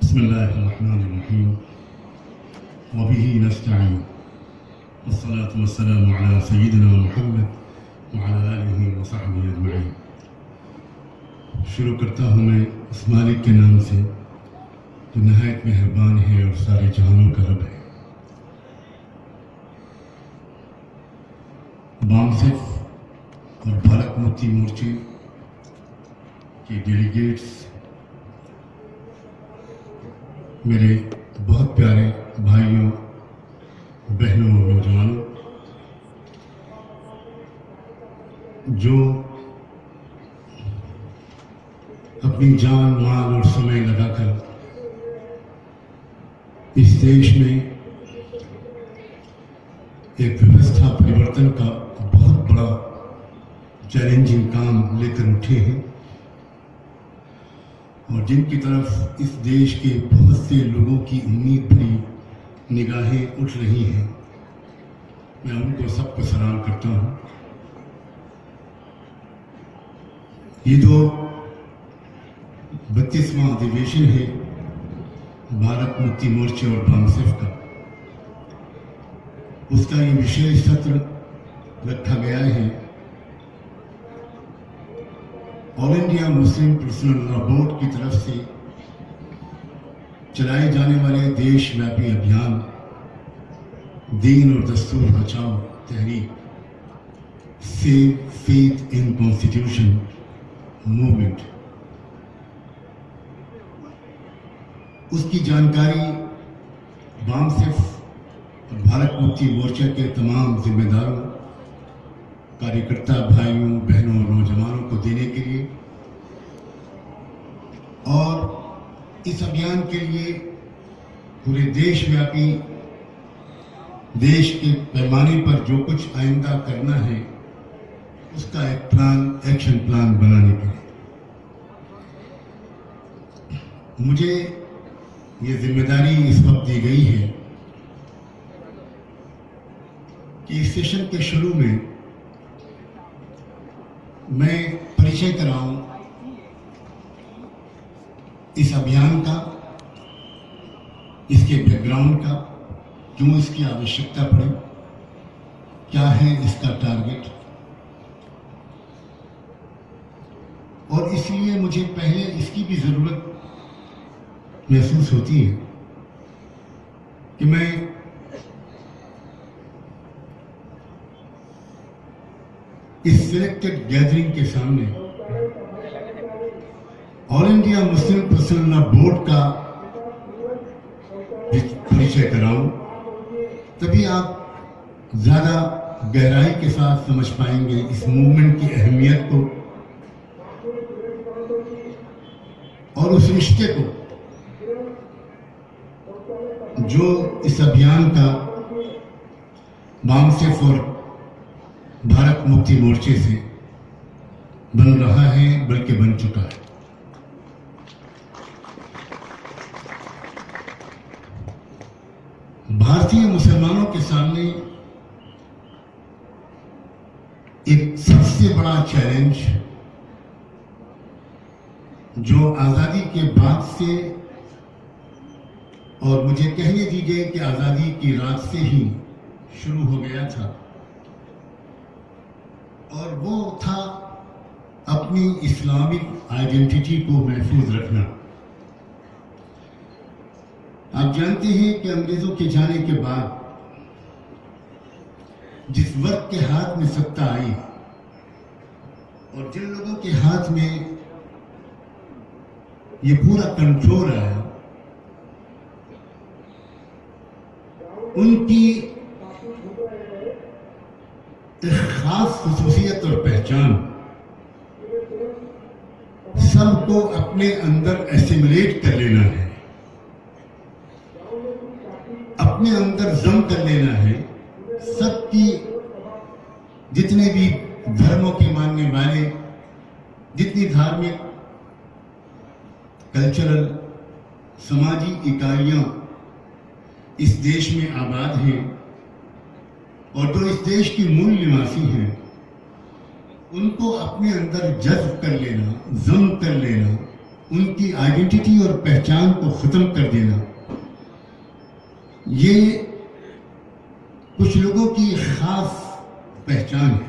बिस्मिल्लाहिर्रहमानिर्रहीम वबिही नस्तईन वस्सलातु वस्सलामु अला सय्यिदिना मुहम्मद व अला आलिहि व सहबिहि अजमईन। शुरू करता हूँ मैं उस मालिक के नाम से जो नहायत मेहरबान है और सारे जहानों का रब है। बामसेफ और भारत मुक्ति मोर्चे के डेलीगेट्स, मेरे बहुत प्यारे भाइयों, बहनों और नौजवानों, जो अपनी जान, माल और समय लगाकर इस देश में एक व्यवस्था परिवर्तन का बहुत बड़ा चैलेंजिंग काम लेकर उठे हैं और जिनकी तरफ इस देश के बहुत से लोगों की उम्मीद भरी निगाहें उठ रही हैं, मैं उनको सबको सलाम करता हूं। ये जो 32वां अधिवेशन है भारत मुक्ति मोर्चे और बामसेफ का, उसका ये विशेष सत्र रखा गया है all India Muslim personal law board की तरफ से चलाए जाने वाले देशव्यापी अभियान दीन aur Dastoor Bachao Tehreek save faith in constitution movement, उसकी जानकारी बामसेफ और भारत मुक्ति मोर्चा के तमाम जिम्मेदारों, कार्यकर्ता भाइयों, बहनों और नौजवानों को देने के लिए और इस अभियान के लिए पूरे देशव्यापी देश के पैमाने पर जो कुछ आइंदा करना है उसका एक प्लान, एक्शन प्लान बनाने के लिए मुझे ये जिम्मेदारी इस वक्त दी गई है कि इस सेशन के शुरू में मैं परिचय कराऊं इस अभियान का, इसके बैकग्राउंड का, क्यों इसकी आवश्यकता पड़ी, क्या है इसका टारगेट। और इसलिए मुझे पहले इसकी भी जरूरत महसूस होती है कि मैं इस सिलेक्टेड गैदरिंग के सामने all India Muslim personal law board का परिचय कराऊं, तभी आप ज्यादा गहराई के साथ समझ पाएंगे इस मूवमेंट की अहमियत को और उस रिश्ते को जो इस अभियान का बामसेफ और भारत मुक्ति मोर्चे से बन रहा है, बल्कि बन चुका है। भारतीय मुसलमानों के सामने एक सबसे बड़ा चैलेंज जो आजादी के बाद से, और मुझे कहने दीजिए कि आजादी की रात से ही शुरू हो गया था, और वो था अपनी इस्लामिक आइडेंटिटी को महफूज रखना। आप जानते हैं कि अंग्रेजों के जाने के बाद जिस वर्ग के हाथ में सत्ता आई और जिन लोगों के हाथ में ये पूरा कंट्रोल आया, उनकी एक खास खुसूसियत और पहचान सबको अपने अंदर एसिमुलेट कर लेना है, अपने अंदर जम कर लेना है। सबकी, जितने भी धर्मों के मानने वाले, जितनी धार्मिक, कल्चरल, समाजी इकाइयां इस देश में आबाद हैं और जो इस देश की मूल निवासी हैं, उनको अपने अंदर जज्ब कर लेना, जम कर लेना उनकी आइडेंटिटी और पहचान को खत्म कर देना, ये कुछ लोगों की खास पहचान है।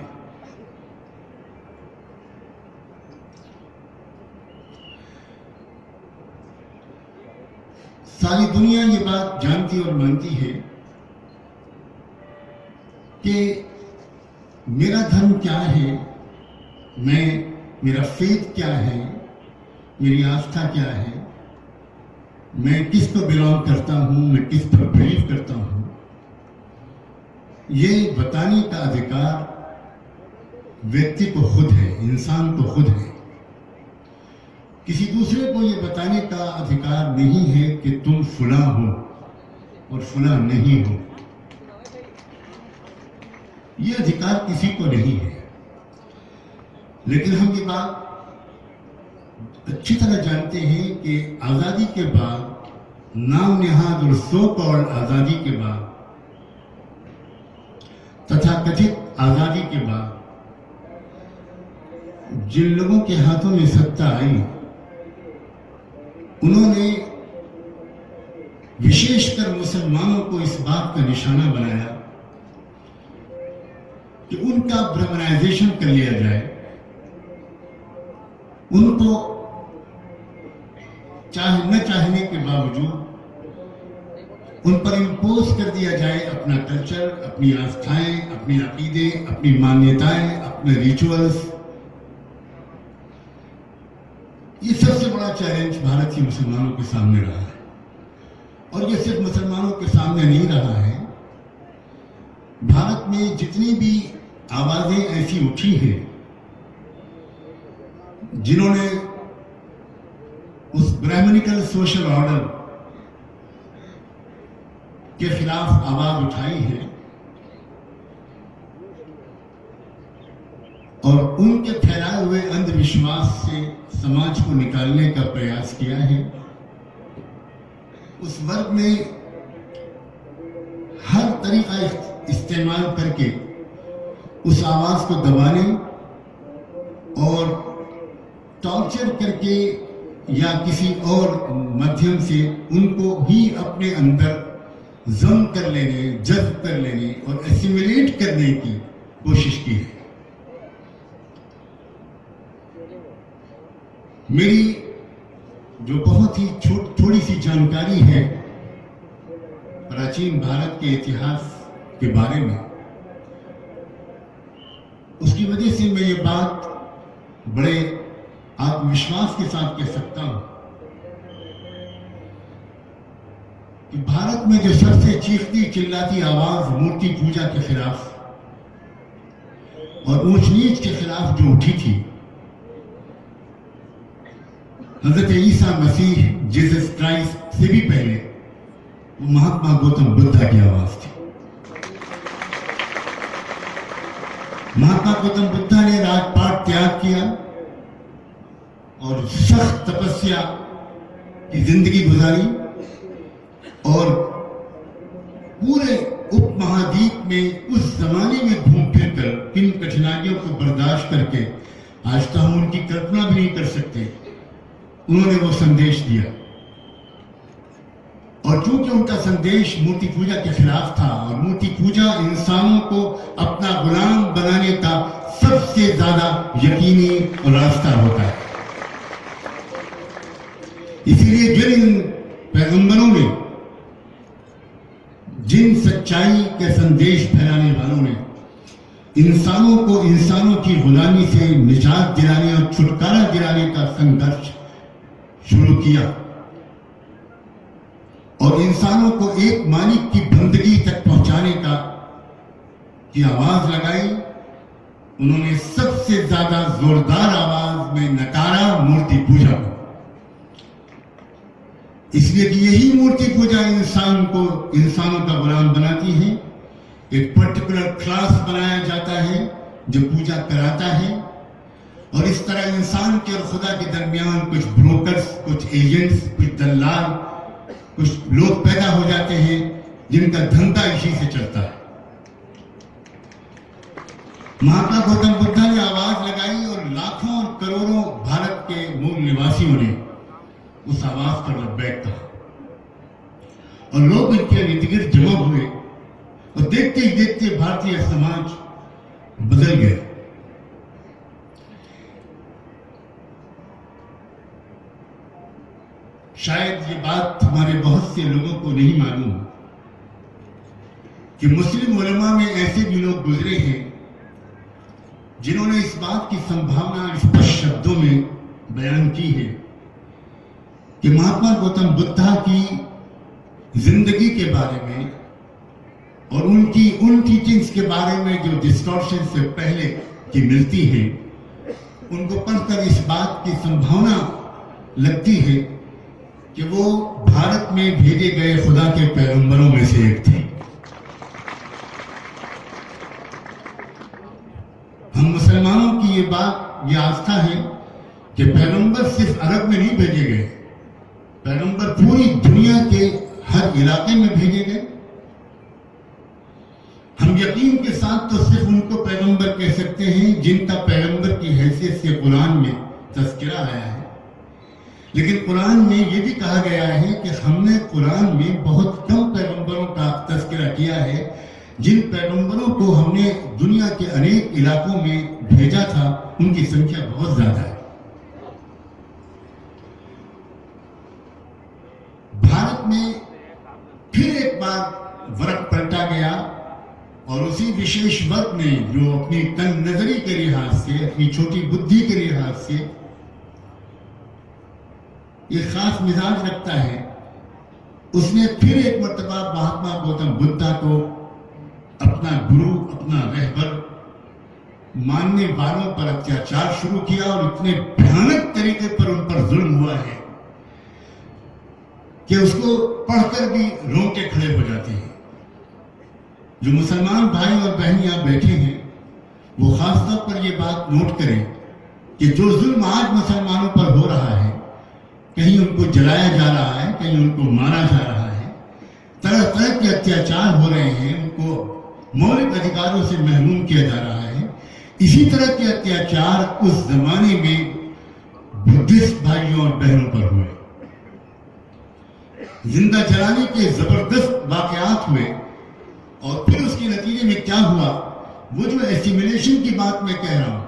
सारी दुनिया ये बात जानती और मानती है कि मेरा धर्म क्या है, मेरा फेथ क्या है, मेरी आस्था क्या है, मैं किस पर बिलोंग करता हूं, मैं किस पर बिलीव करता हूं, ये बताने का अधिकार व्यक्ति को खुद है, इंसान को खुद है। किसी दूसरे को ये बताने का अधिकार नहीं है कि तुम फुला हो और फुला नहीं हो। ये अधिकार किसी को नहीं है। लेकिन हम ये बात अच्छी तरह जानते हैं कि आजादी के बाद, नाम नेहाद और सो कॉल्ड आजादी के बाद, तथाकथित आजादी के बाद, जिन लोगों के हाथों में सत्ता आई, उन्होंने विशेषकर मुसलमानों को इस बात का निशाना बनाया कि उनका ब्राह्मणाइजेशन कर लिया जाए, उनको चाहे न चाहने के बावजूद उन पर इम्पोज कर दिया जाए अपना कल्चर, अपनी आस्थाएं, अपनी अकीदे, अपनी मान्यताएं, अपने रिचुअल्स। ये सबसे बड़ा चैलेंज भारत के मुसलमानों के सामने रहा है। और ये सिर्फ मुसलमानों के सामने नहीं रहा है, भारत में जितनी भी आवाजें ऐसी उठी हैं जिन्होंने उस ब्राह्मणिकल सोशल ऑर्डर के खिलाफ आवाज उठाई है और उनके फैलाए हुए अंधविश्वास से समाज को निकालने का प्रयास किया है, उस वर्ग ने हर तरीका इस्तेमाल करके उस आवाज को दबाने और टॉर्चर करके या किसी और माध्यम से उनको ही अपने अंदर जम कर लेने, जज्ब कर लेने और एसिमिलेट करने की कोशिश की है। मेरी जो बहुत ही थोड़ी सी जानकारी है प्राचीन भारत के इतिहास के बारे में, उसकी वजह से मैं ये बात बड़े आत्मविश्वास के साथ कह सकता हूं कि भारत में जो सबसे चीखती चिल्लाती आवाज मूर्ति पूजा के खिलाफ और ऊंच नीच के खिलाफ जो उठी थी, हजरत ईसा मसीह जीसस क्राइस्ट से भी पहले वो महात्मा गौतम बुद्ध की आवाज थी। महात्मा गौतम बुद्ध ने राजपाट त्याग किया और सख्त तपस्या की जिंदगी गुजारी और पूरे उपमहाद्वीप में उस जमाने में घूम फिर कर किन कठिनाइयों को बर्दाश्त करके, आज तो हम उनकी कल्पना भी नहीं कर सकते, उन्होंने वो संदेश दिया। और चूंकि उनका संदेश मूर्ति पूजा के खिलाफ था और मूर्ति पूजा इंसानों को अपना गुलाम बनाने का सबसे ज्यादा यकीनी रास्ता होता है, इसीलिए जिन पैगंबरों ने, जिन सच्चाई के संदेश फैलाने वालों ने इंसानों को इंसानों की गुलामी से निजात दिलाने और छुटकारा दिलाने का संघर्ष शुरू किया और इंसानों को एक मालिक की बंदगी तक पहुंचाने की आवाज लगाई, उन्होंने सबसे ज्यादा जोरदार आवाज में नकारा मूर्ति पूजा को। इसलिए कि यही मूर्ति पूजा इंसानों का गुलाम बनाती है। एक पर्टिकुलर क्लास बनाया जाता है जो पूजा कराता है और इस तरह इंसान के और खुदा के दरमियान कुछ ब्रोकर्स, कुछ एजेंट्स, कुछ दलाल, कुछ लोग पैदा हो जाते हैं जिनका धंधा इसी से चलता है। महात्मा गौतम बुद्ध ने आवाज लगाई और लाखों और करोड़ों भारत के मूल निवासियों ने उस आवाज पर लब्बैक कहा और लोग इनके इर्द गिर्द जमा हुए और देखते ही देखते भारतीय समाज बदल गया। शायद ये बात हमारे बहुत से लोगों को नहीं मालूम कि मुस्लिम उलमा में ऐसे भी लोग गुजरे हैं जिन्होंने इस बात की संभावना स्पष्ट शब्दों में बयान की है कि महात्मा गौतम बुद्धा की जिंदगी के बारे में और उनकी उन टीचिंग्स के बारे में जो डिस्टॉर्शन से पहले की मिलती है, उनको पढ़कर इस बात की संभावना लगती है कि वो भारत में भेजे गए खुदा के पैगंबरों में से एक थे। हम मुसलमानों की ये बात, ये आस्था है कि पैगंबर सिर्फ अरब में नहीं भेजे गए, पैगंबर पूरी दुनिया के हर इलाके में भेजे गए। हम यकीन के साथ तो सिर्फ उनको पैगंबर कह सकते हैं जिनका पैगंबर की हैसियत से कुरान में तज़किरा आया है, लेकिन कुरान में ये भी कहा गया है कि हमने कुरान में बहुत कम पैगंबरों का तज़किरा किया है जिन पैगंबरों को हमने दुनिया के अनेक इलाकों में भेजा था, उनकी संख्या बहुत ज्यादा है। भारत में फिर एक बार वर्ग पलटा गया और उसी विशेष वर्ग ने जो अपनी तंग नजरी के लिहाज से, अपनी छोटी बुद्धि के लिहाज से ये खास मिजाज रखता है, उसने फिर एक मर्तबा महात्मा गौतम बुद्धा को अपना गुरु, अपना रहबर मानने वालों पर अत्याचार शुरू किया और इतने भयानक तरीके पर उन पर जुल्म हुआ है कि उसको पढ़कर भी रोंगटे खड़े हो जाते हैं। जो मुसलमान भाई और बहन यहां बैठे हैं वो खासतौर पर ये बात नोट करें कि जो जुल्म आज मुसलमानों पर हो रहा है, कहीं उनको जलाया जा रहा है, कहीं उनको मारा जा रहा है, तरह तरह के अत्याचार हो रहे हैं, उनको मौलिक अधिकारों से महरूम किया जा रहा है। इसी तरह के अत्याचार उस जमाने में बुद्धिस्ट भाइयों और बहनों पर हुए। जिंदा जलाने के जबरदस्त वाकयात हुए और फिर उसके नतीजे में क्या हुआ, वो जो एसिमिलेशन की बात मैं कह रहा हूं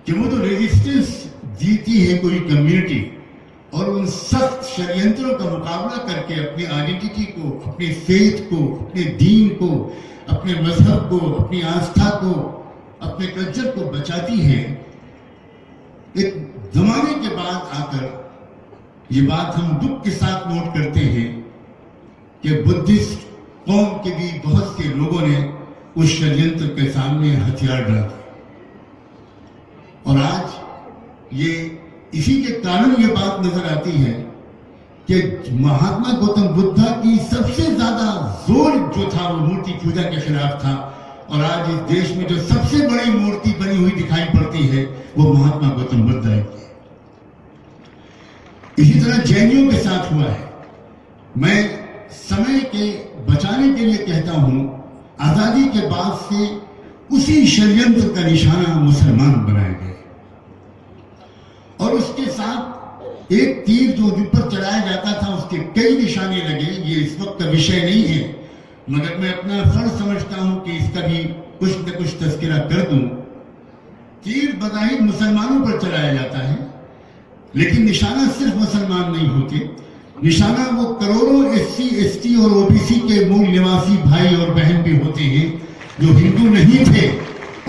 कि वो जो रेजिस्टेंस जीती है कोई कम्युनिटी और उन सख्त षड्यंत्रों का मुकाबला करके अपनी आइडेंटिटी को, अपने फेथ को, अपने दीन को, अपने मजहब को, अपनी आस्था को, अपने कल्चर को बचाती है, एक जमाने के बाद आकर ये बात हम दुख के साथ नोट करते हैं कि बुद्धिस्ट कौम के भी बहुत से लोगों ने उस षड्यंत्र के सामने हथियार डाल दिए और आज ये इसी के कारण ये बात नजर आती है कि महात्मा गौतम बुद्धा की सबसे ज्यादा जोर जो था वो मूर्ति पूजा के खिलाफ था और आज इस देश में जो सबसे बड़ी मूर्ति बनी हुई दिखाई पड़ती है वो महात्मा गौतम बुद्ध की। इसी तरह जैनियों के साथ हुआ है। मैं समय के बचाने के लिए कहता हूं, आजादी के बाद से उसी षड्यंत्र का निशाना मुसलमान बनाए गए और उसके साथ एक तीर जो ऊपर चढ़ाया जाता था उसके कई निशाने लगे। ये इस वक्त का विषय नहीं है, मगर मैं अपना फर्ज समझता हूं कि इसका भी कुछ न कुछ तज़किरा कर दूं। तीर बज़ाहिर मुसलमानों पर चढ़ाया जाता है, लेकिन निशाना सिर्फ मुसलमान नहीं होते, निशाना वो करोड़ों SC ST और OBC के मूल निवासी भाई और बहन भी होते हैं जो हिंदू नहीं थे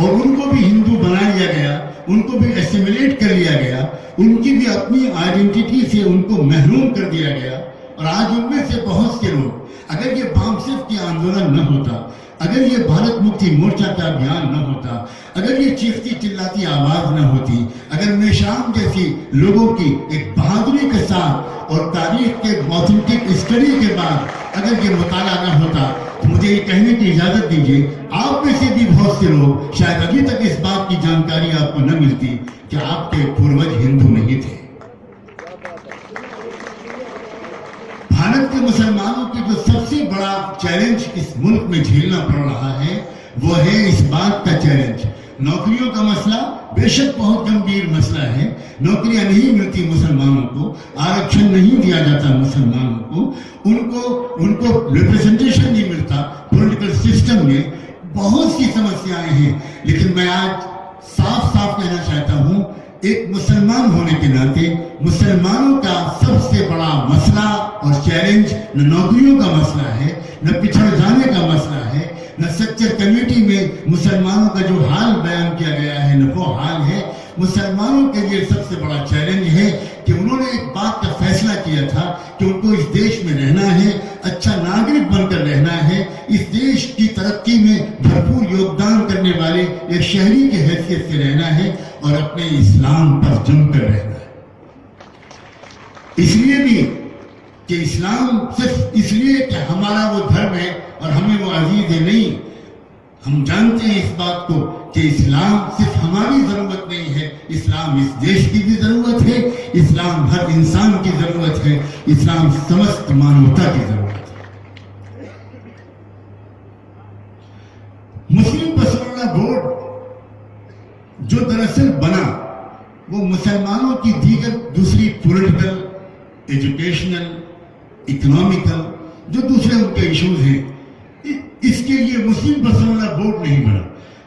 और उनको भी हिंदू बना लिया गया, उनको भी एसिमिलेट कर लिया गया, उनकी भी अपनी आइडेंटिटी से उनको महरूम कर दिया गया। और आज उनमें से बहुत से लोग, अगर ये बामसिफ की आंदोलन न होता, अगर ये भारत मुक्ति मोर्चा का अभियान न होता, अगर ये चीखती चिल्लाती आवाज न होती, अगर मेशाम जैसी लोगों की एक बहादुरी के साथ और तारीख के ऑथेंटिक स्टडी के बाद अगर ये मुताला न होता, तो मुझे ये कहने की इजाजत दीजिए, आप में से भी बहुत से लोग शायद अभी तक इस बात की जानकारी आपको न मिलती कि आपके पूर्वज हिंदू नहीं थे। भारत के मुसलमानों की जो सबसे बड़ा चैलेंज इस मुल्क में झेलना पड़ रहा है वो है इस बात का चैलेंज, नौकरियों का मसला बेशक बहुत गंभीर मसला है, नौकरियां नहीं मिलती मुसलमानों को, आरक्षण नहीं दिया जाता मुसलमानों को, उनको रिप्रेजेंटेशन नहीं मिलता पॉलिटिकल सिस्टम में, बहुत सी समस्याएं हैं। लेकिन मैं आज साफ साफ कहना चाहता हूं, एक मुसलमान होने के नाते मुसलमानों का सबसे बड़ा मसला और चैलेंज न नौकरियों का मसला है, न पिछड़ जाने का मसला है, न सेक्टर कमेटी में मुसलमानों का जो हाल बयान किया गया है न वो हाल है। मुसलमानों के लिए सबसे बड़ा चैलेंज है कि उन्होंने एक बात का फैसला किया था कि उनको इस देश में रहना है, अच्छा नागरिक बनकर रहना है, इस देश की तरक्की में भरपूर योगदान करने वाले एक शहरी की हैसियत से रहना है और अपने इस्लाम पर जमकर रहना है। इसलिए भी कि इस्लाम सिर्फ इसलिए कि हमारा वो धर्म है और हमें वो अजीज है, नहीं, हम जानते हैं इस बात को कि इस्लाम सिर्फ हमारी जरूरत नहीं है, इस्लाम इस देश की भी जरूरत है, इस्लाम हर इंसान की जरूरत है, इस्लाम समस्त मानवता की जरूरत है। मुस्लिम पर्सनल बोर्ड जो दरअसल बना वो मुसलमानों की दीगर दूसरी पॉलिटिकल, एजुकेशनल, इकोनॉमिकल जो दूसरे उनके इश्यूज हैं, इसके लिए मुस्लिम पर्सनल बोर्ड नहीं बना।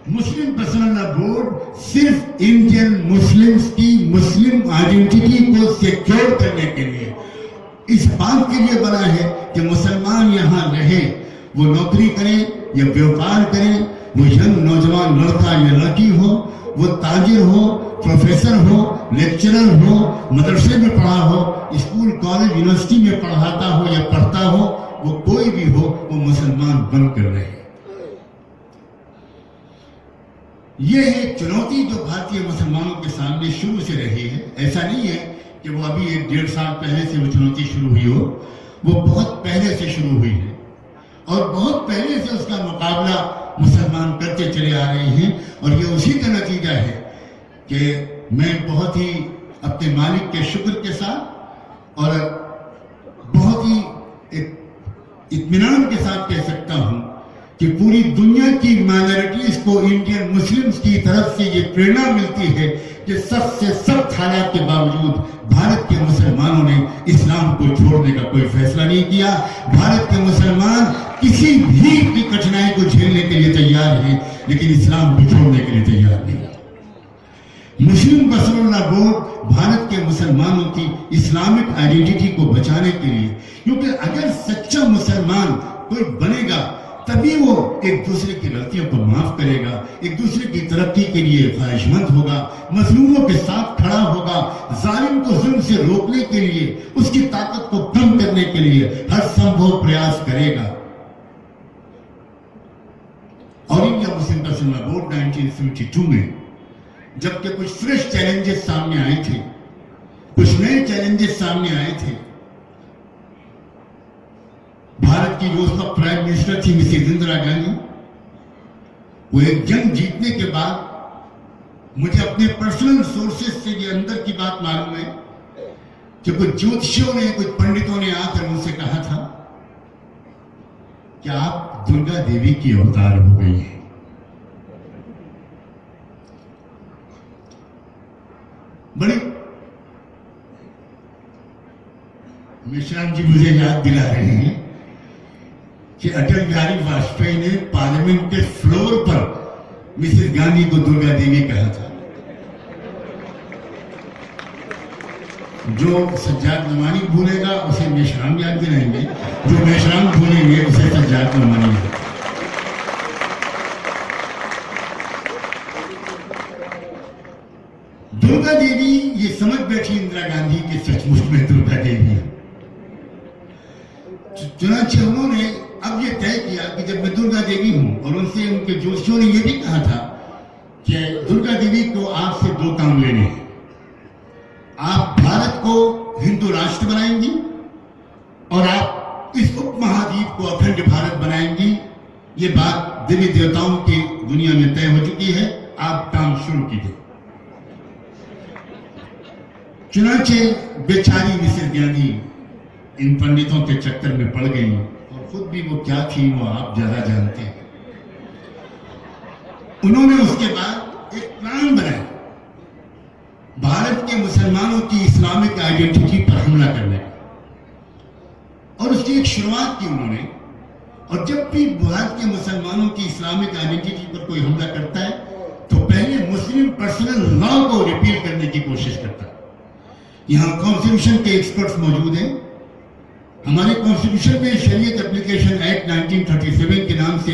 मुस्लिम पर्सनल बोर्ड सिर्फ इंडियन मुस्लिम्स की मुस्लिम आइडेंटिटी को सिक्योर करने के लिए, इस बात के लिए बना है कि मुसलमान यहाँ रहे, वो नौकरी करें या व्यापार करें, वो यंग नौजवान लड़का या लड़की हो, वो ताजिर हो, प्रोफेसर हो, लेक्चरर हो, मदरसे में पढ़ा हो, स्कूल कॉलेज यूनिवर्सिटी में पढ़ाता हो या पढ़ता हो, वो कोई भी हो, वो मुसलमान बनकर रहे। ये है चुनौती जो भारतीय मुसलमानों के सामने शुरू से रही है। ऐसा नहीं है कि वो अभी 1-1.5 साल पहले से वो चुनौती शुरू हुई हो, वो बहुत पहले से शुरू हुई है और बहुत पहले से उसका मुकाबला मुसलमान करते चले आ रहे हैं। और ये उसी का नतीजा है कि मैं बहुत ही अपने मालिक के शुक्र के साथ और बहुत ही इत्मीनान के साथ कह सकता हूं कि पूरी दुनिया की माइनॉरिटीज को इंडियन मुस्लिम्स की तरफ से ये प्रेरणा मिलती है कि सख्त से सख्त हालात के बावजूद भारत के मुसलमानों ने इस्लाम को छोड़ने का कोई फैसला नहीं किया। भारत के मुसलमान किसी भी कठिनाई को झेलने के लिए तैयार हैं, लेकिन इस्लाम को छोड़ने के लिए तैयार नहीं। मुस्लिम पर्सनल बोर्ड भारत के मुसलमानों की इस्लामिक आइडेंटिटी को बचाने के लिए, क्योंकि अगर सच्चा मुसलमान कोई बनेगा तभी वो एक दूसरे की गलतियों को माफ करेगा, एक दूसरे की तरक्की के लिए ख्वाहिशमंद होगा, मजलूमों के साथ खड़ा होगा, जालिम को जुल्म से रोकने के लिए, उसकी ताकत को कम करने के लिए हर संभव प्रयास करेगा। और इंडिया मुस्लिम पर्सनल बोर्ड 1972 में जबकि कुछ फ्रेश चैलेंजेस सामने आए थे, कुछ नए चैलेंजेस सामने आए थे, भारत की जो उस वक्त प्राइम मिनिस्टर थी मिसेस इंदिरा गांधी, वो एक जंग जीतने के बाद मुझे अपने पर्सनल सोर्सेस से ये अंदर की बात मालूम है कि कुछ ज्योतिषियों ने, कुछ पंडितों ने आकर मुझसे कहा था कि आप दुर्गा देवी की अवतार हो गई है। बड़ी मिश्राम जी मुझे याद दिला रहे हैं कि अटल बिहारी वाजपेयी ने पार्लियामेंट के फ्लोर पर मिसेस गांधी को दुर्गा देवी कहा था। जो सज्जाद नमानी भूलेगा उसे मेशराम याद दिलाएंगे, जो मेशराम भूलेंगे उसे सज्जाद नमानी याद। दुर्गा देवी ये समझ बैठी इंदिरा गांधी के सचमुच में दुर्गा देवी है। चुनाचे उन्होंने अब ये तय किया कि जब मैं दुर्गा देवी हूं, और उनसे उनके ज्योतिषियों ने यह भी कहा था कि दुर्गा देवी को आपसे 2 काम लेने हैं। आप भारत को हिंदू राष्ट्र बनाएंगी और आप इस उपमहाद्वीप को अखंड भारत बनाएंगी। ये बात देवी देवताओं की दुनिया में तय हो चुकी है, आप काम शुरू कीजिए। चुनाचे बेचारी मिसेस गांधी इन पंडितों के चक्कर में पड़ गई और खुद भी वो क्या थी वो आप ज्यादा जानते हैं। उन्होंने उसके बाद आइडेंटिटी पर हमला करने का, और उसकी एक शुरुआत की उन्होंने। और जब भी भारत के मुसलमानों की इस्लामिक आइडेंटिटी पर कोई हमला करता है तो पहले मुस्लिम पर्सनल लॉ को रिपील करने की कोशिश करता है। यहां कॉन्स्टिट्यूशन के एक्सपर्ट्स मौजूद हैं। हमारे कॉन्स्टिट्यूशन में शरीयत एप्लीकेशन एक्ट 1937 के नाम से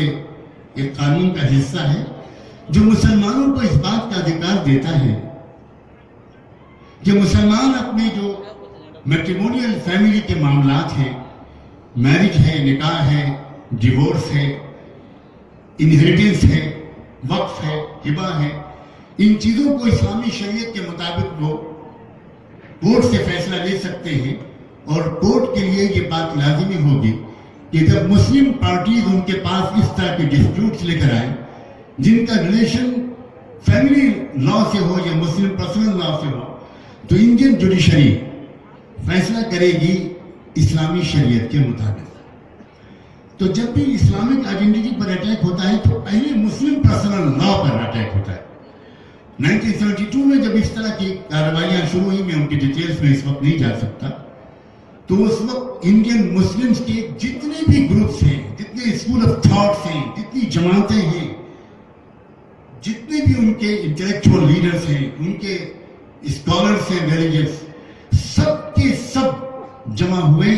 एक कानून का हिस्सा है जो मुसलमानों को इस बात का अधिकार देता है कि मुसलमान अपने जो मैट्रिमोनियल फैमिली के मामलात हैं, मैरिज है, निकाह है, डिवोर्स है, इनहेरिटेंस है, वक्फ है, हिबा है, इन चीजों को इस्लामी शरीयत के मुताबिक वो कोर्ट से फैसला ले सकते हैं। और कोर्ट के लिए ये बात लाजिमी होगी कि जब मुस्लिम पार्टीज उनके पास इस तरह के डिस्प्यूट्स लेकर आए जिनका रिलेशन फैमिली लॉ से हो या मुस्लिम पर्सनल लॉ से हो, तो इंडियन जुडिशरी फैसला करेगी इस्लामी शरीयत के मुताबिक। तो जब भी इस्लामिक आइडेंटिटी पर अटैक होता है तो पहले मुस्लिम पर्सनल लॉ पर अटैक होता है। 1972 में जब इस तरह की कार्रवाइयां शुरू हुई, मैं उनकी डिटेल्स में इस वक्त नहीं जा सकता, तो उस वक्त इंडियन मुस्लिम्स के जितने भी ग्रुप्स हैं, जितने स्कूल ऑफ थॉट्स हैं, जितनी जमातें हैं, जितने भी उनके इंटेलेक्चुअल लीडर्स हैं, उनके स्कॉलर्स हैं, रिलीजियस, सब के सब जमा हुए।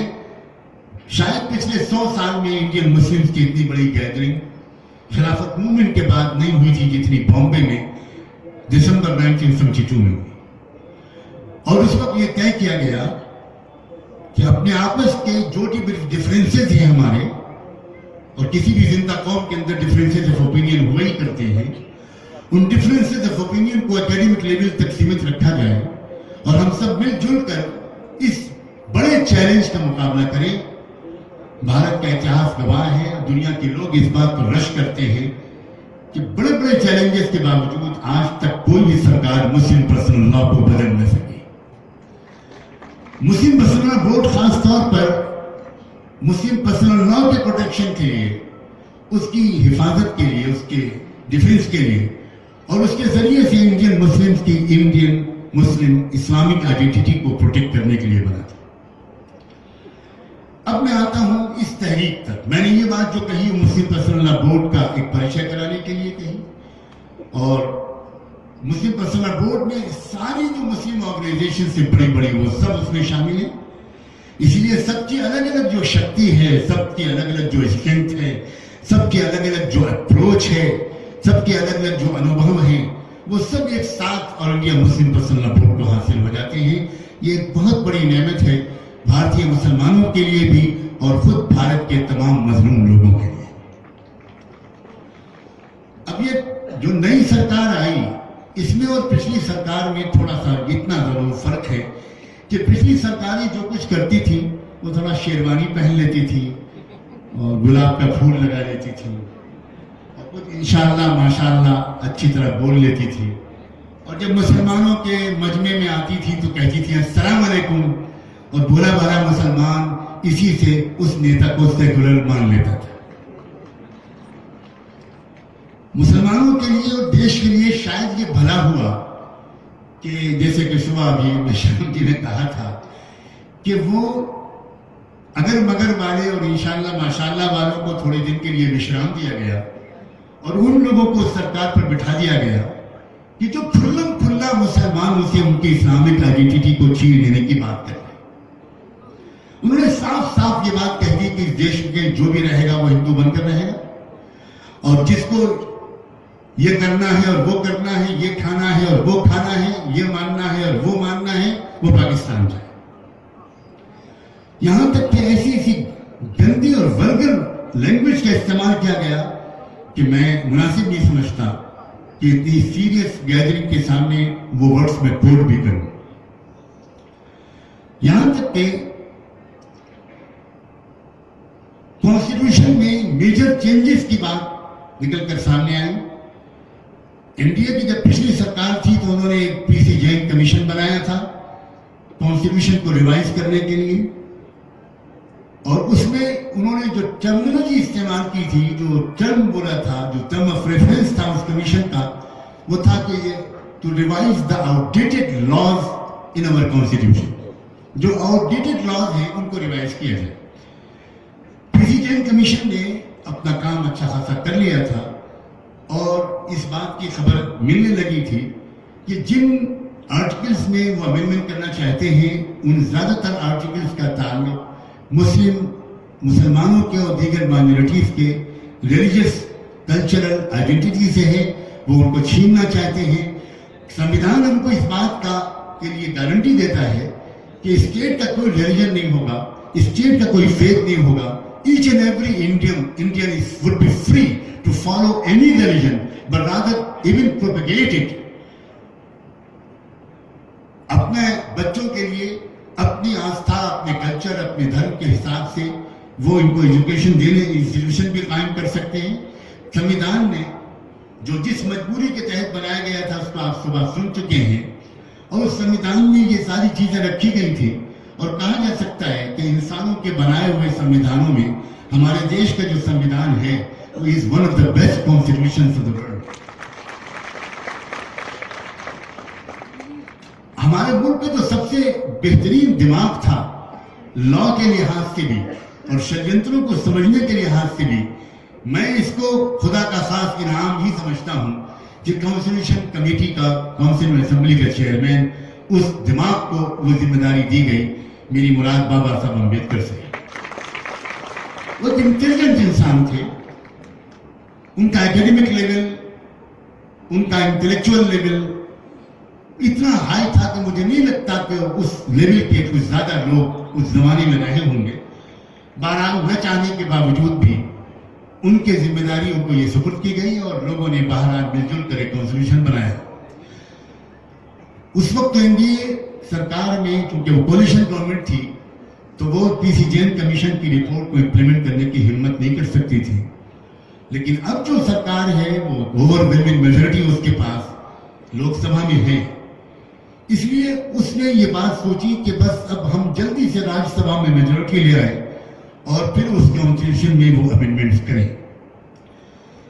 शायद पिछले 100 साल में इंडियन मुस्लिम्स की इतनी बड़ी गैदरिंग खिलाफत मूवमेंट के बाद नहीं हुई थी जितनी बॉम्बे में दिसंबर 1972 में हुई। और उस वक्त ये तय किया गया कि अपने आपस के जो भी डिफरेंसेस हैं हमारे, और किसी भी जिंदा कौम के अंदर डिफरेंसेस ऑफ ओपिनियन हुए ही करते हैं, उन डिफरेंसेस ऑफ ओपिनियन को एकेडमिक लेवल तक सीमित रखा जाए और हम सब मिलजुल कर इस बड़े चैलेंज का मुकाबला करें। भारत का इतिहास गवाह है, दुनिया के लोग इस बात को रश करते हैं कि बड़े बड़े चैलेंजेस के बावजूद आज तक कोई भी सरकार मुस्लिम पर्सनल लॉ को बदल न सकी। मुस्लिम पर्सनल बोर्ड खास तौर पर मुस्लिम पर्सनल लॉ के प्रोटेक्शन के लिए, उसकी हिफाजत के लिए, उसके डिफेंस के लिए और उसके जरिए से इंडियन मुस्लिम्स की इंडियन मुस्लिम इस्लामिक आइडेंटिटी को प्रोटेक्ट करने के लिए बना था। अब मैं आता हूं इस तहरीक तक। मैंने ये बात जो कही मुस्लिम पर्सनल लॉ बोर्ड का एक परिचय कराने के लिए कही, और मुस्लिम पर्सनल बोर्ड में सारी जो मुस्लिम ऑर्गेनाइजेशन से बड़ी बड़ी वो सब उसमें शामिल है। इसलिए सबकी अलग अलग जो शक्ति है, सबकी अलग अलग जो स्ट्रेंथ है, सबकी अलग अलग जो अप्रोच है, सबके अलग अलग जो अनुभव हैं, वो सब एक साथ all India Muslim personal law board को हासिल हो जाते हैं। ये एक बहुत बड़ी नेमत है भारतीय मुसलमानों के लिए भी और खुद भारत के तमाम मजलूम लोगों के लिए। अब ये जो नई सरकार आई, इसमें और पिछली सरकार में थोड़ा सा इतना जरूर फर्क है कि पिछली सरकारें जो कुछ करती थी वो थोड़ा शेरवानी पहन लेती थी और गुलाब का फूल लगा लेती थी और कुछ इंशाअल्लाह माशाअल्लाह अच्छी तरह बोल लेती थी, और जब मुसलमानों के मजमे में आती थी तो कहती थी अस्सलाम वालेकुम, और भोला भाला मुसलमान इसी से उस नेता को सेकुलर मान लेता था। मुसलमानों के लिए और देश के लिए शायद ये भला हुआ कि जैसे कि सुबह अभी मशरूम जी ने कहा था कि वो अगर मगर वाले और इंशाअल्लाह माशाअल्लाह वालों को थोड़े दिन के लिए विश्राम दिया गया और उन लोगों को सरकार पर बिठा दिया गया कि जो खुल्लम खुल्ला मुसलमान उसे उनकी इस्लामिक आइडेंटिटी को छीन लेने की बात कर रहे। उन्होंने साफ साफ ये बात कह दी कि इस देश में जो भी रहेगा वो हिंदू बनकर रहेगा, और जिसको ये करना है और वो करना है, ये खाना है और वो खाना है, ये मानना है और वो मानना है, वो पाकिस्तान जाए। यहां तक कि ऐसी ऐसी गंदी और वल्गर लैंग्वेज का इस्तेमाल किया गया कि मैं मुनासिब नहीं समझता कि इतनी सीरियस गैदरिंग के सामने वो वर्ड्स में कोट भी करूं। यहां तक कि कॉन्स्टिट्यूशन में मेजर चेंजेस की बात निकलकर सामने आई। एनडीए की जब पिछली सरकार थी तो उन्होंने एक पीसी जैन कमीशन बनाया था कॉन्स्टिट्यूशन को रिवाइज करने के लिए, और उसमें उन्होंने जो टर्मिनोलॉजी इस्तेमाल की थी, जो टर्म बोला था, जो टर्म ऑफ रेफरेंस था उस कमीशन का, वो था कि to revise the outdated laws in our constitution. जो आउटडेटेड लॉज हैं उनको रिवाइज किया जाए। पीसी जैन कमीशन ने अपना काम अच्छा खासा कर लिया था और इस बात की खबर मिलने लगी थी कि जिन आर्टिकल्स में वो अमेंडमेंट करना चाहते हैं उन ज्यादातर आर्टिकल्स का ताल्लुक मुसलमानों के और दीगर माइनॉरिटीज के रिलीजियस कल्चरल आइडेंटिटी से है, वो उनको छीनना चाहते हैं। संविधान हमको इस बात का के लिए गारंटी देता है कि स्टेट का कोई रिलीजन नहीं होगा, स्टेट का कोई फेथ नहीं होगा। Each and every Indian would be free to follow any religion, but rather even propagate it. अपने बच्चों के लिए अपनी आस्था, अपने कल्चर, अपने धर्म के हिसाब से वो इनको एजुकेशन देने इंस्टीट्यूशन भी कायम कर सकते हैं। संविधान ने जो जिस मजबूरी के तहत बनाया गया था उसको आप सुबह सुन चुके हैं और उस संविधान में ये सारी चीजें रखी गई थी और कहा जा सकता है कि इंसानों के बनाए हुए संविधानों में हमारे देश का जो संविधान है वो is one of the best constitutions of the world. हमारे मुल्क में तो सबसे बेहतरीन दिमाग था लॉ के लिहाज से भी और षड्यंत्रों को समझने के लिहाज से भी। मैं इसको खुदा का खास इनाम ही समझता हूं कि कॉन्स्टिट्यूशन कमेटी का काउंसिल असेंबली का चेयरमैन उस दिमाग को वो जिम्मेदारी दी गई मेरी मुराद बाबा साहब अम्बेडकर से। वो इंटेलिजेंट इंसान थे, उनका एकेडमिक लेवल, उनका इंटेलेक्चुअल लेवल इतना हाई था कि मुझे नहीं लगता कि उस लेवल के कुछ ज्यादा लोग उस जमाने में रहे होंगे। बहरहाल न चाहने के बावजूद भी उनके जिम्मेदारी उनको ये सुपुर्द की गई और लोगों ने बहरहाल मिलजुल कर एक कॉन्स्टिट्यूशन बनाया। उस वक्त एनडीए सरकार में चूंकि वो कोलिशन गवर्नमेंट थी तो वो पीसी जैन कमीशन की रिपोर्ट को इम्प्लीमेंट करने की हिम्मत नहीं कर सकती थी। लेकिन अब जो सरकार है वो ओवरवेलमिंग मेजॉरिटी उसके पास लोकसभा में है, इसलिए उसने ये बात सोची कि बस अब हम जल्दी से राज्यसभा में मेजॉरिटी ले आए और फिर उस कॉन्स्टिट्यूशन में वो अमेंडमेंट्स करें।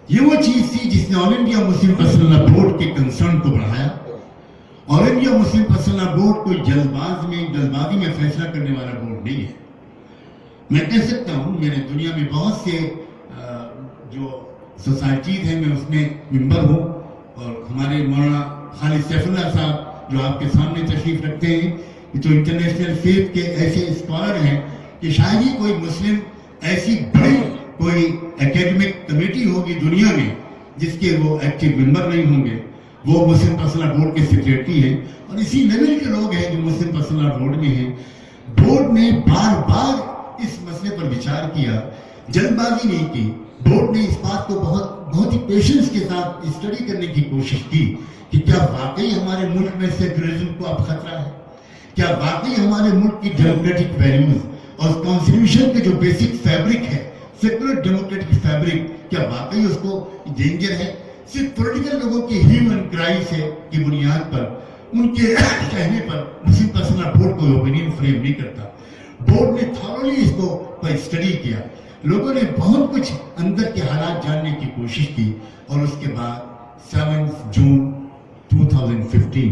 ये वो चीज थी जिसने all India Muslim personal law board के कंसर्न को बढ़ाया। All India Muslim personal law board कोई जल्दबाजी में फैसला करने वाला बोर्ड नहीं है। मैं कह सकता हूं मेरे दुनिया में बहुत से जो सोसाइटीज हैं मैं उसमें मेंबर हूं और हमारे मौलाना खालिद सैफुल्लाह साहब जो आपके सामने तशरीफ रखते हैं तो इंटरनेशनल फेथ के ऐसे स्कॉलर हैं कि शायद ही कोई मुस्लिम ऐसी बड़ी कोई एकेडमिक कमेटी होगी दुनिया में जिसके वो एक्टिव मेंबर नहीं होंगे। वो मुस्लिम पर्सनल लॉ बोर्ड के सेक्रेटरी हैं और इसी लेवल के लोग हैं जो मुस्लिम पर्सनल लॉ बोर्ड में हैं। बोर्ड ने बार बार इस मसले पर विचार किया, जल्दबाजी नहीं की। बोर्ड ने इस बात को बहुत ही पेशेंस के साथ स्टडी करने की कोशिश की कि क्या वाकई हमारे मुल्क में सेक्युलरिज्म को अब खतरा है, क्या वाकई हमारे मुल्क की डेमोक्रेटिक वैल्यूज और कॉन्स्टिट्यूशन के जो बेसिक फैब्रिक है सेक्युलर डेमोक्रेटिक फैब्रिक, क्या वाकई उसको डेंजर है। सिर्फ पॉलिटिकल लोगों के ह्यूमन क्राइस है की बुनियाद पर उनके कहने पर मुस्लिम पर्सनल लॉ बोर्ड कोई ओपिनियन फ्रेम नहीं करता। बोर्ड ने थॉरली इसको पर स्टडी किया, लोगों ने बहुत कुछ अंदर के हालात जानने की कोशिश की और उसके बाद 7 जून 2015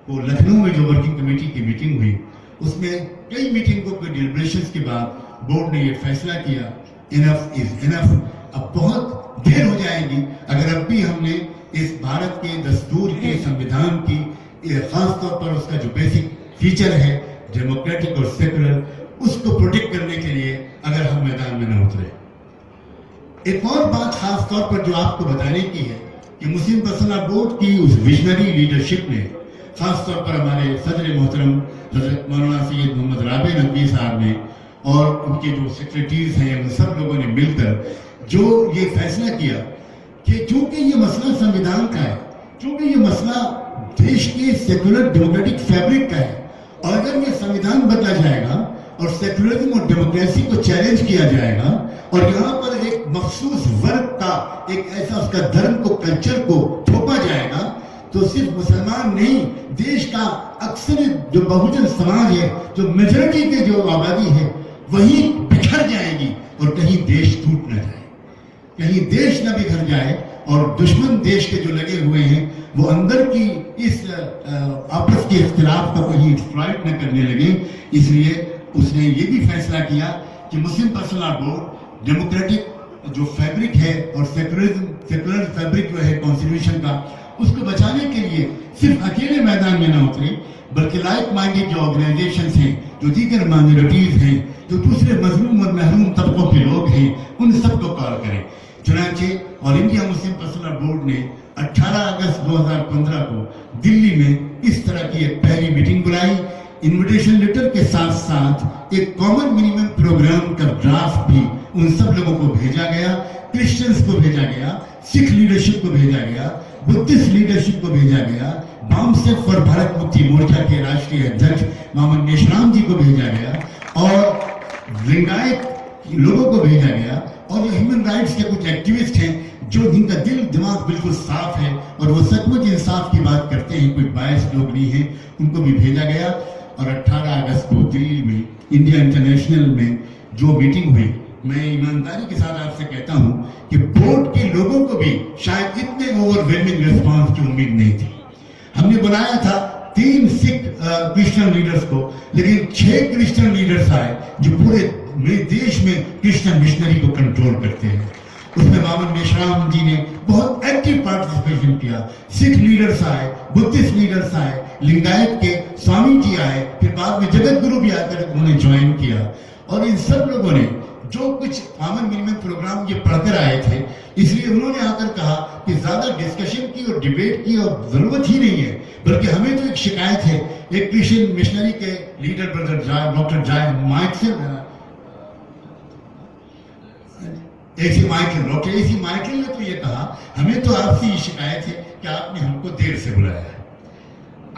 को लखनऊ में जो वर्किंग कमेटी की मीटिंग हुई उसमें कई मीटिंगों के डिलिब्रेशंस के बाद बोर्ड ने यह फैसला किया इनफ इज इनफ। अब बहुत देर हो जाएगी अगर अब भी हमने इस भारत के दस्तूर के संविधान की खास तौर पर उसका जो बेसिक फीचर है डेमोक्रेटिक और सेक्युलर उसको प्रोटेक्ट करने के लिए अगर हम मैदान में न उतरे। एक और बात खास तौर पर जो आपको बताने की है कि मुस्लिम पर्सनल लॉ बोर्ड की उस विजनरी लीडरशिप में खास तौर पर हमारे सदर मोहतरम हजरत मौलाना सैयद मोहम्मद राबे नकवी साहब ने और उनके जो सेक्रेटरीज हैं उन सब लोगों ने मिलकर जो ये फैसला किया कि चूंकि ये मसला संविधान का है, चूंकि ये मसला देश के सेक्युलर डेमोक्रेटिक फैब्रिक का है और अगर ये संविधान बदला जाएगा और सेक्युलरिज्म और डेमोक्रेसी को चैलेंज किया जाएगा और यहाँ पर एक मखसूस वर्ग का एक ऐसा उसका धर्म को कल्चर को थोपा जाएगा तो सिर्फ मुसलमान नहीं देश का अक्सर जो बहुजन समाज है जो मेजॉरिटी के जो आबादी है वही बिखर जाएगी और कहीं देश टूट न जाए। कहीं देश न बिखर जाए और दुश्मन देश के जो लगे हुए हैं वो अंदर की इस आपस के इख्तिलाफ का कहीं एक्सप्लॉइट न करने लगे, इसलिए उसने ये भी फैसला किया कि मुस्लिम पर्सनल लॉ बोर्ड डेमोक्रेटिक जो फैब्रिक है और सेकुलर फैब्रिक जो है कॉन्स्टिट्यूशन का, उसको बचाने के लिए सिर्फ अकेले मैदान में न उतरे, बल्कि लाइक माइंडेड जो ऑर्गेनाइजेशंस हैं, जो दीगर माइनॉरिटीज हैं, जो दूसरे मजलूम और महरूम तबकों के लोग हैं, उन सबको कॉल करें। चुनांचे all India Muslim personal board ने 18 अगस्त 2015 को दिल्ली में इस तरह की एक पहली मीटिंग बुलाई। इन्विटेशन लेटर के साथ साथ एक कॉमन मिनिमम प्रोग्राम का ड्राफ्ट भी उन सब लोगों को भेजा गया। क्रिश्चियंस को भेजा गया, सिख लीडरशिप को भेजा गया, बुद्धिस्ट लीडरशिप को भेजा गया, बामसेफ फॉर भारत मुक्ति मोर्चा के राष्ट्रीय अध्यक्ष मोहम्मद मेश्राम जी को भेजा गया और लिंगायत लोगों को भेजा गया, और जो ह्यूमन राइट्स के कुछ एक्टिविस्ट हैं जो जिनका दिल दिमाग बिल्कुल साफ है और वो सचमुच इंसाफ की बात करते हैं, कोई बायस लोग नहीं है, उनको भी भेजा गया। और 18 अगस्त को दिल्ली में इंडिया इंटरनेशनल में जो मीटिंग हुई, मैं ईमानदारी के साथ आपसे कहता हूं कि बोर्ड के लोगों को भी शायद इतने ओवरवेलमिंग रिस्पांस की उम्मीद नहीं थी। हमने बुलाया था 3 सिख क्रिश्चियन लीडर्स को, लेकिन 6 क्रिश्चियन लीडर्स आए जो पूरे देश में क्रिश्चियन मिशनरी को कंट्रोल करते हैं। उसमें मोहम्मद मेश्राम जी ने बहुत एक्टिव पार्टिसिपेशन किया। सिख लीडर्स आए, बुद्धिस्ट लीडर्स आए, लिंगायत के स्वामी जी आए, फिर बाद में जगत गुरु भी आकर उन्होंने ज्वाइन किया। और इन सब लोगों ने जो कुछ कॉमन मिनिमम प्रोग्राम ये पढ़कर आए थे, इसलिए उन्होंने आकर कहा कि ज्यादा डिस्कशन की और डिबेट की और जरूरत ही नहीं है, बल्कि हमें तो एक शिकायत है। एक क्रिश्चियन मिशनरी के leader brother doctor doctor AC Michael ने तो ये कहा, हमें तो आपसे ये शिकायत है कि आपने हमको देर से बुलाया है।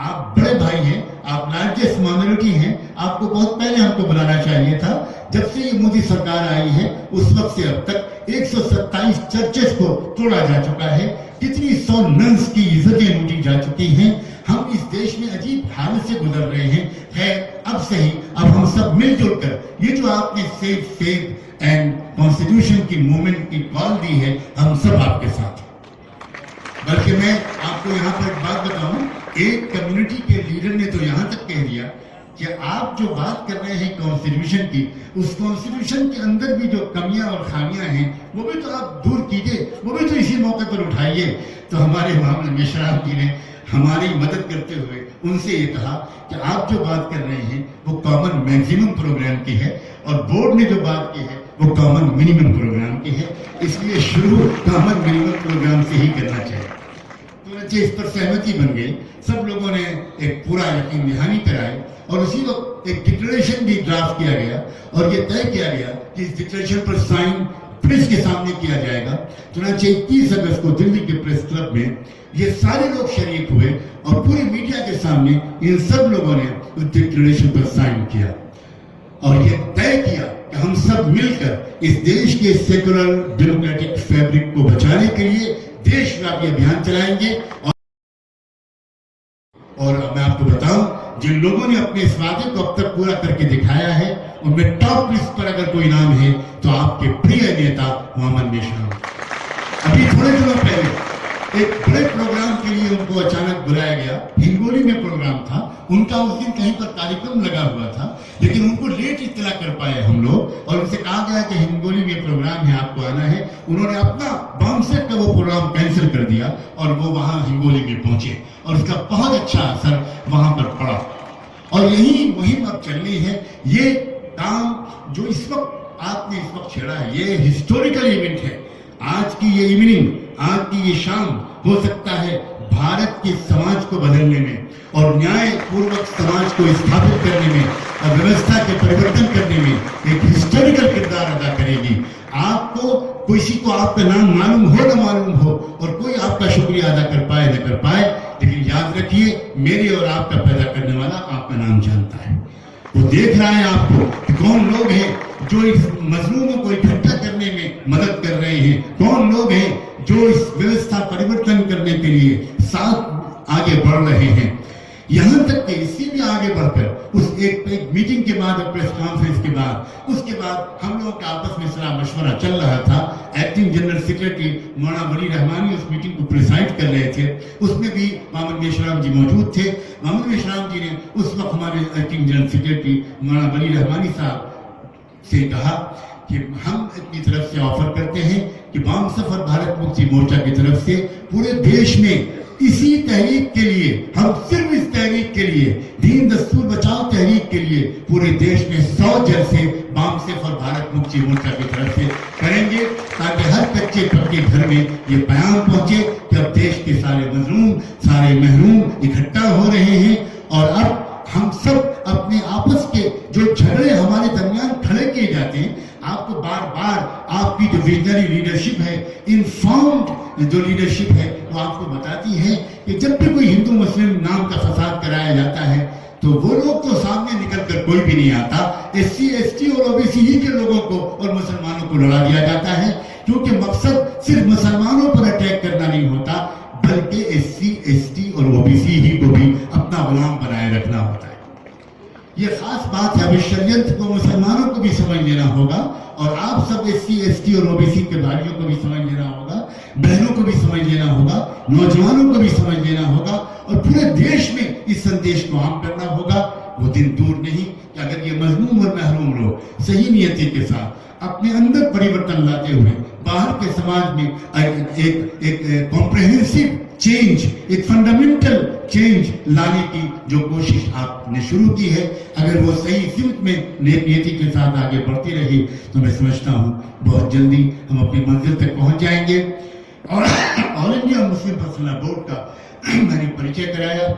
आप बड़े भाई हैं, आप लार्जेस्ट माइनॉरिटी हैं, आपको बहुत पहले हमको बुलाना चाहिए था। जब से ये मोदी सरकार आई है उस वक्त से अब तक 127 चर्चेस को तोड़ा जा चुका है, कितनी 100 नन्स की इज्जतें लूटी जा चुकी हैं। हम इस देश में अजीब हालत से गुजर रहे हैं। है अब सही, अब हम सब मिलजुल कर ये जो आपने सेफ फेथ एंड कॉन्स्टिट्यूशन की मूवमेंट की कॉल दी है, हम सब आपके साथ हैं। बल्कि मैं आपको यहाँ पर एक बात बताऊं, एक कम्युनिटी के लीडर ने तो यहाँ तक कह दिया कि आप जो बात कर रहे हैं कॉन्स्टिट्यूशन की, उस कॉन्स्टिट्यूशन के अंदर भी जो कमियां और खामियां हैं वो भी तो आप दूर कीजिए, वो भी तो इसी मौके पर उठाइए। तो हमारे मोहम्मद मेश्राम जी ने हमारी मदद करते हुए उनसे ये कहा कि आप जो बात कर रहे हैं वो कॉमन मैक्सिमम प्रोग्राम की है, और बोर्ड ने जो बात की है वो कॉमन मिनिमम प्रोग्राम की है, इसलिए शुरू कॉमन मिनिमम प्रोग्राम से ही करना चाहिए। तो इस पर सहमति बन गई, सब लोगों ने एक पूरा यकीन दहानी कराई, और उसी वक्त एक डिक्लेरेशन भी ड्राफ्ट किया गया और ये तय किया गया कि इस डिक्लेरेशन पर साइन प्रेस के सामने किया जाएगा। चुनाचे 21 अगस्त को दिल्ली के प्रेस क्लब में ये सारे लोग शरीक हुए और पूरी मीडिया के सामने इन सब लोगों ने उस डिक्लेरेशन पर साइन किया और ये तय किया कि हम सब मिलकर इस देश के सेकुलर डेमोक्रेटिक फैब्रिक को बचाने के लिए देशव्यापी अभियान चलाएंगे। और मैं आपको बताऊं, जिन लोगों ने अपने इस वादे को अब तक पूरा करके दिखाया है, उनमें टॉप लिस्ट पर अगर कोई नाम है तो आपके प्रिय नेता मोहम्मद मेश्राम। अभी थोड़े दिनों पहले एक बड़े प्रोग्राम के लिए उनको अचानक बुलाया गया, हिंगोली में प्रोग्राम था उनका, उस दिन कहीं पर कार्यक्रम लगा हुआ था, लेकिन उनको लेट इत्तला कर पाए हम लोग, और उनसे कहा गया कि हिंगोली में प्रोग्राम है, आपको आना है। उन्होंने अपना बामसेफ का वो प्रोग्राम कैंसिल कर दिया और वो वहां हिंगोली में पहुंचे, और उसका बहुत अच्छा असर वहां पर पड़ा। और यही मुहिम अब चलनी है। ये काम जो इस वक्त आपने इस वक्त छेड़ा है, ये हिस्टोरिकल इवेंट है। आज की ये इवनिंग, आज की ये शाम हो सकता है भारत के समाज को बदलने में और न्याय पूर्वक समाज को स्थापित करने में और व्यवस्था के परिवर्तन करने में एक हिस्टोरिकल किरदार अदा करेगी। आपको किसी को आपका नाम मालूम हो न मालूम हो और कोई आपका शुक्रिया अदा कर पाए न कर पाए, लेकिन याद रखिए मेरे और आपका पैदा करने वाला आपका नाम जानता है। वो देख रहा है आपको कि कौन लोग हैं जो इस मजलूमों को इकट्ठा करने में मदद कर रहे हैं, कौन लोग हैं जो इस व्यवस्था परिवर्तन करने के लिए साथ आगे बढ़ रहे हैं। यहां तक कि इससे भी आगे बढ़कर उस एक मीटिंग के बाद, प्रेस कॉन्फ्रेंस के बाद, उसके बाद हम लोगों का आपस में सलाह मशवरा चल रहा था। एक्टिंग जनरल सेक्रेटरी मौलाना वली रहमानी उस मीटिंग को प्रिसाइड कर रहे थे, उसमें भी मोहम्मद मेशराम जी मौजूद थे। मोहम्मद मेशराम जी ने उस वक्त हमारे एक्टिंग जनरल सेक्रेटरी मौलाना वली रहमानी साहब से कहा कि हम अपनी तरफ से ऑफर करते हैं कि बाम सफर भारत मुक्ति मोर्चा की तरफ से पूरे देश में इसी तहरीक के लिए, हम सिर्फ इस तहरीक के लिए, दीन दस्तूर बचाओ तहरीक के लिए पूरे देश में 100 जलसे बाम सफर भारत मुक्ति मोर्चा की तरफ से करेंगे, ताकि हर कच्चे पक्के घर में ये पैगाम पहुंचे कि अब देश के सारे मजलूम, सारे महरूम इकट्ठा हो रहे हैं और अब हम सब अपने आपस के जो झगड़े हमारे दरमियान खड़े किए जाते हैं, आपको बार बार आपकी जो विजनरी लीडरशिप है, इन्फॉर्म्ड जो लीडरशिप है, वो आपको बताती है कि जब भी कोई हिंदू मुस्लिम नाम का फसाद कराया जाता है तो वो लोग तो सामने निकल कर कोई भी नहीं आता, SC ST और OBC ही के लोगों को और मुसलमानों को लड़ा दिया जाता है, क्योंकि मकसद सिर्फ मुसलमानों पर अटैक करना नहीं होता, बल्कि SC ST और OBC ही को भी अपना गुलाम बनाए रखना होता है। ये खास बात है। अभी षड्यंत्र को मुसलमानों को भी समझ लेना होगा और आप सब SC ST और OBC के भाइयों को भी समझ लेना होगा, बहनों को भी समझ लेना होगा, नौजवानों को भी समझ लेना होगा और पूरे देश में इस संदेश को आम करना होगा। वो दिन दूर नहीं कि अगर ये मजलूम और महरूम लोग सही नियति के साथ अपने अंदर परिवर्तन लाते हुए बाहर के समाज में एक कॉम्प्रहेंसिव चेंज, एक फंडामेंटल चेंज लाने की जो कोशिश आपने शुरू की है, अगर वो सही सिमत में नियति के साथ आगे बढ़ती रही तो मैं समझता हूँ बहुत जल्दी हम अपनी मंजिल तक पहुंच जाएंगे। और all India Muslim personal board का मैंने परिचय कराया।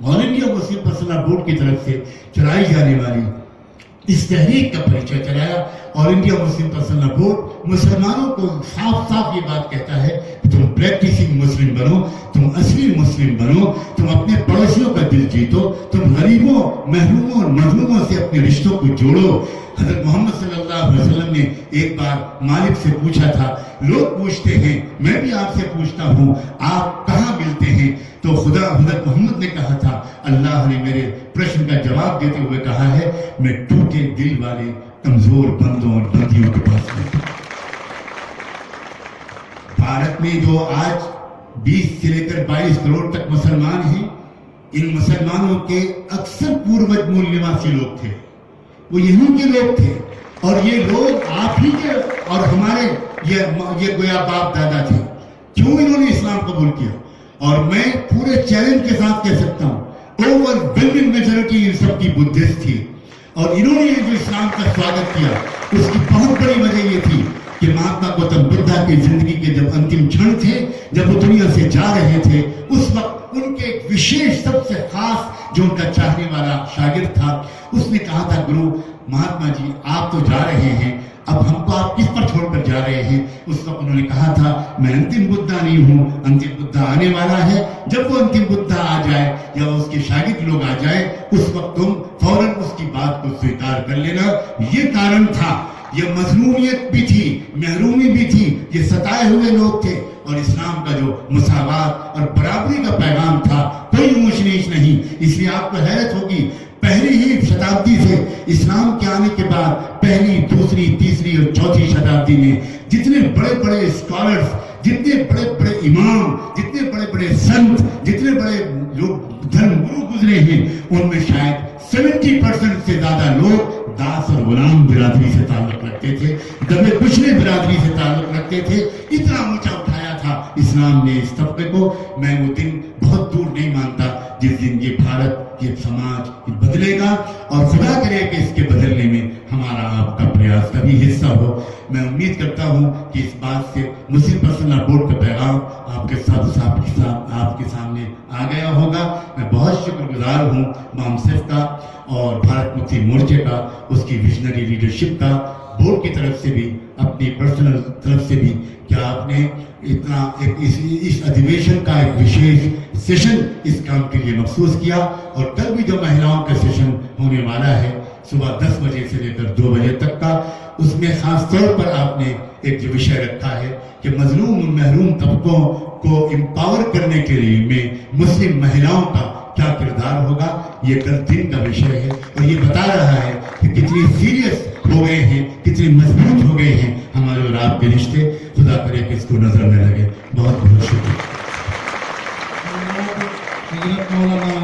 All India Muslim personal board की तरफ से चलाई जाने वाली इस तहरीक का परिचय कराया। All India Muslim personal board मुसलमानों को साफ साफ ये बात कहता है कि तुम प्रैक्टिसिंग मुस्लिम बनो, तुम असली मुस्लिम बनो, तुम अपने पड़ोसियों का दिल जीतो, तुम गरीबों, महरूमों और मजलूमों से अपने रिश्तों को जोड़ो। हज़रत मोहम्मद सल्लल्लाहु अलैहि वसल्लम ने एक बार मालिक से पूछा था, लोग पूछते हैं, मैं भी आपसे पूछता हूँ, आप कहाँ मिलते हैं? तो खुदा हज़रत मोहम्मद ने कहा था, अल्लाह ने मेरे प्रश्न का जवाब देते हुए कहा है, मैं टूटे दिल वाले कमजोर बंदों और बंदियों के पास हूं। भारत में जो आज 20 से लेकर 22 करोड़ तक मुसलमान हैं, इन मुसलमानों के अक्सर पूर्वज मूल निवासी लोग थे, वो यहीं के लोग थे और ये लोग आप ही के और हमारे ये गोया बाप दादा थे। क्यों इन्होंने इस्लाम कबूल किया? और मैं पूरे चैलेंज के साथ कह सकता हूं, ओवरवेलमिंग मेजॉरिटी इन सब की बुद्धिस्ट थी और इन्होंने जो इस्लाम का स्वागत किया उसकी बहुत बड़ी वजह ये थी कि महात्मा गौतम बुद्धा की जिंदगी के जब अंतिम क्षण थे, जब वो दुनिया से जा रहे थे, उस वक्त उनके एक विशेष सबसे खास जो उनका चाहने वाला शागिर्द था, उसने कहा था, गुरु महात्मा जी आप तो जा रहे हैं, अब हमको आप किस पर छोड़कर जा रहे हैं? उस वक्त उन्होंने कहा था, मैं अंतिम बुद्धा नहीं हूं, अंतिम बुद्धा आने वाला है। जब वो अंतिम बुद्धा आ जाए या उसके शागिर्द लोग आ जाए, उस वक्त तुम फौरन उसकी बात को स्वीकार कर लेना। ये कारण था, ये मजलूमियत भी थी, महरूमी भी थी, ये सताए हुए लोग थे और इस्लाम का जो मुसावात और बराबरी का पैगाम था, कोई ऊंच नीच नहीं। इसलिए आपको हैरत होगी, पहली ही शताब्दी से इस्लाम के आने के बाद पहली, दूसरी, तीसरी और चौथी शताब्दी में जितने बड़े बड़े स्कॉलर्स, जितने बड़े बड़े इमाम, जितने बड़े बड़े संत, जितने बड़े लोग धर्मगुरु गुजरे हैं, उनमें शायद 70% से ज्यादा लोग दास और गुलाम बिरादरी से ताल्लुक रखते थे, दबे कुचले बिरादरी से ताल्लुक रखते थे। इतना ऊंचा उठाया था इस्लाम ने इस तबके को। मैं वो दिन बहुत दूर नहीं मानता जिस दिन ये भारत, ये समाज बदलेगा और खुदा करे कि इसके बदलने में हमारा आपका प्रयास का भी हिस्सा हो। मैं उम्मीद करता हूं कि इस बात से मुस्लिम पर्सनल बोर्ड का पैगाम आपके आपके सामने आ गया होगा। मैं बहुत शुक्रगुजार हूं मामसिफ का और भारत मुक्ति मोर्चे का, उसकी विजनरी लीडरशिप का, बोर्ड की तरफ से भी, अपनी पर्सनल तरफ से भी, क्या आपने इतना इस अधिवेशन का एक विशेष सेशन इस काम के लिए मखसूस किया। और कल भी जो महिलाओं का सेशन होने वाला है सुबह 10 बजे से लेकर 2 बजे तक का, उसमें खास तौर पर आपने एक जो विषय रखा है कि मजलूम महरूम तबकों को एम्पावर करने के लिए में मुस्लिम महिलाओं का क्या किरदार होगा, ये कल दिन का विषय है। और ये बता रहा है कि कितनी सीरियस हो गए हैं, कितने मजबूत हो गए हैं हमारे और आपके रिश्ते। खुदा करे कि इसको नजर में लगे। बहुत बहुत शुक्रिया। हजरत मौलाना